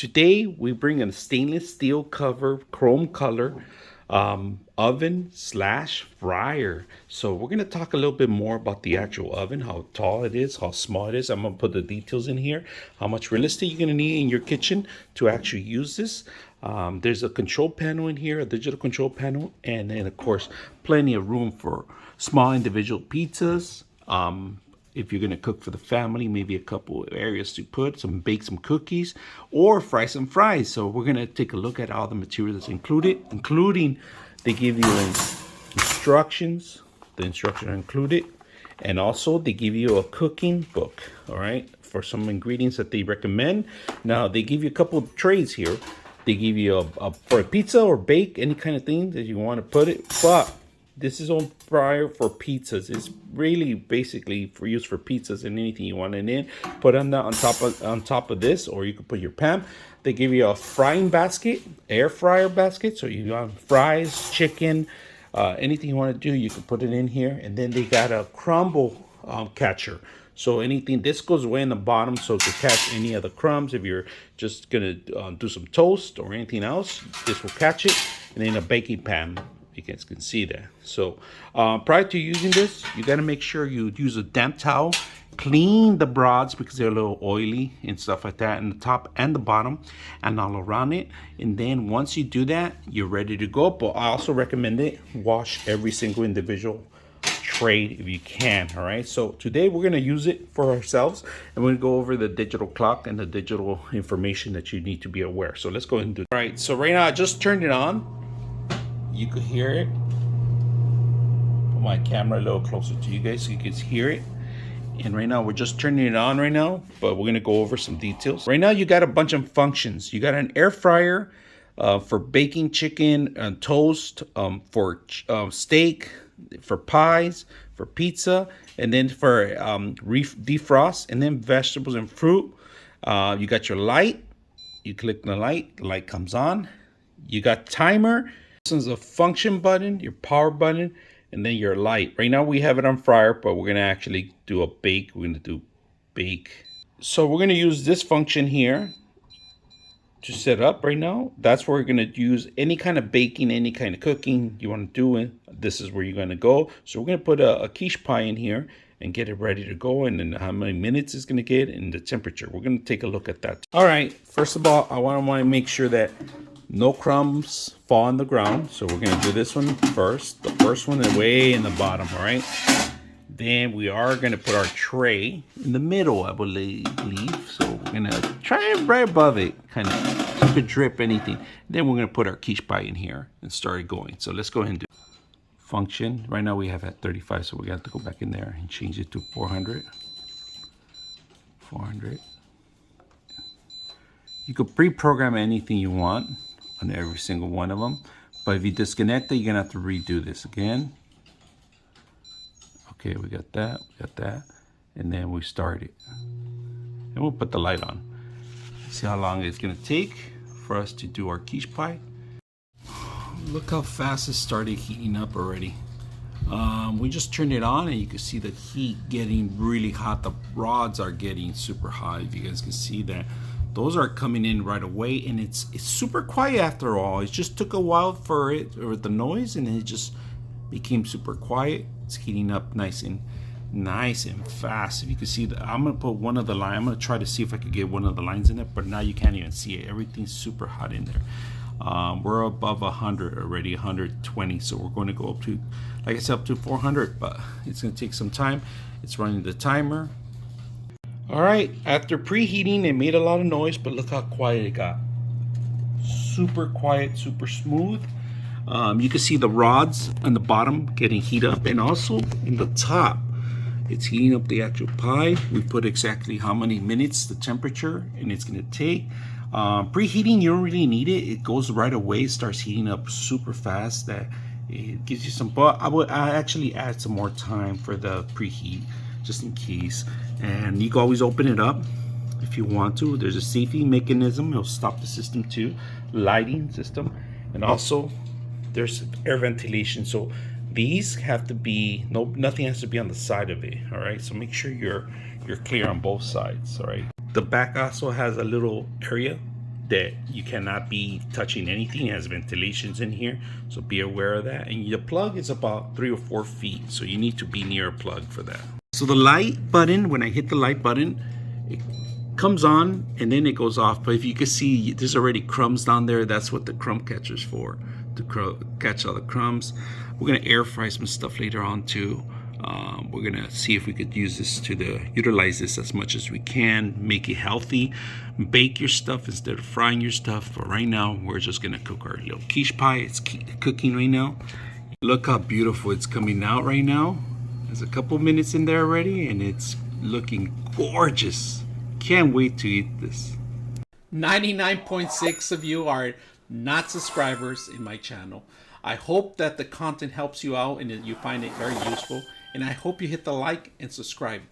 Today we bring a stainless steel cover, chrome color oven slash fryer. So we're gonna talk a little bit more about the actual oven, how tall it is, how small it is. I'm gonna put the details in here, how much real estate you're gonna need in your kitchen to actually use this. There's a control panel in here, a digital control panel, and then of course plenty of room for small individual pizzas. If you're gonna cook for the family, maybe a couple of areas to put some, bake some cookies, or fry some fries. So we're gonna take a look at all the material that's included, including they give you instructions. The instructions are included, and also they give you a cooking book. All right, for some ingredients that they recommend. Now they give you a couple of trays here. They give you for a pizza or bake any kind of thing that you want to put it, but this is on fryer for pizzas. It's really basically for use for pizzas and anything you want it in. Put on that on top of this, or you can put your pan. They give you a frying basket, air fryer basket. So you want fries, chicken, anything you want to do, you can put it in here. And then they got a crumble catcher. So anything, this goes way in the bottom so to catch any of the crumbs. If you're just gonna do some toast or anything else, this will catch it. And then a baking pan. You guys can see that. So prior to using this, you got to make sure you use a damp towel, clean the broads because they're a little oily and stuff like that, and the top and the bottom and all around it. And then once you do that, you're ready to go. But I also recommend it wash every single individual tray if you can. All right, so today we're going to use it for ourselves, and we're going to go over the digital clock and the digital information that you need to be aware. So let's go ahead and do it. All right, so right now I just turned it on. You could hear it. Put my camera a little closer to you guys so you can hear it. And right now we're just turning it on right now, but we're gonna go over some details. Right now you got a bunch of functions. You got an air fryer for baking chicken and toast, for steak, for pies, for pizza, and then for defrost, and then vegetables and fruit. You got your light. You click the light comes on. You got timer. This is a function button, your power button, and then your light. Right now we have it on fryer, but we're gonna actually do a bake. We're gonna do bake. So we're gonna use this function here to set up right now. That's where we're gonna use any kind of baking, any kind of cooking you wanna do it. This is where you're gonna go. So we're gonna put a quiche pie in here and get it ready to go, and then how many minutes it's gonna get and the temperature. We're gonna take a look at that. All right, first of all, I wanna make sure that no crumbs fall on the ground. So we're gonna do this one first. The first one is way in the bottom, all right? Then we are gonna put our tray in the middle, I believe. So we're gonna try it right above it, kind of, so it could drip anything. Then we're gonna put our quiche pie in here and start it going. So let's go ahead and do function. Right now we have at 35, so we got to go back in there and change it to 400. 400. You could pre-program anything you want on every single one of them, but if you disconnect it, you're gonna have to redo this again. Okay, we got that, and then we start it, and we'll put the light on. See how long it's gonna take for us to do our quiche pie. Look how fast it started heating up already. We just turned it on, and you can see the heat getting really hot. The rods are getting super hot, if you guys can see that. Those are coming in right away, and it's super quiet after all. It just took a while for it, or the noise, and it just became super quiet. It's heating up nice and fast. If you can see that, I'm gonna put one of the lines. I'm gonna try to see if I could get one of the lines in it, but now you can't even see it. Everything's super hot in there. We're above 100 already, 120. So we're going to go up to, like I said, up to 400, but it's gonna take some time. It's running the timer. All right, after preheating, it made a lot of noise, but look how quiet it got. Super quiet, super smooth. You can see the rods on the bottom getting heat up, and also in the top, it's heating up the actual pie. We put exactly how many minutes, the temperature, and it's gonna take. Preheating, you don't really need it. It goes right away, it starts heating up super fast. That it gives you some, but I actually add some more time for the preheat, just in case. And you can always open it up if you want to. There's a safety mechanism. It'll stop the system too. Lighting system. And also there's air ventilation. So these have to be, nothing has to be on the side of it. All right. So make sure you're clear on both sides. All right. The back also has a little area that you cannot be touching anything. It has ventilations in here, so be aware of that. And the plug is about 3 or 4 feet, so you need to be near a plug for that. So the light button, when I hit the light button, it comes on and then it goes off. But if you can see, there's already crumbs down there. That's what the crumb catcher's for, to catch all the crumbs. We're gonna air fry some stuff later on too. We're gonna see if we could use this utilize this as much as we can, make it healthy, bake your stuff instead of frying your stuff. But right now, we're just gonna cook our little quiche pie. It's cooking right now. Look how beautiful it's coming out right now. There's a couple minutes in there already, and it's looking gorgeous. Can't wait to eat this. 99.6 of you are not subscribers in my channel. I hope that the content helps you out and that you find it very useful. And I hope you hit the like and subscribe.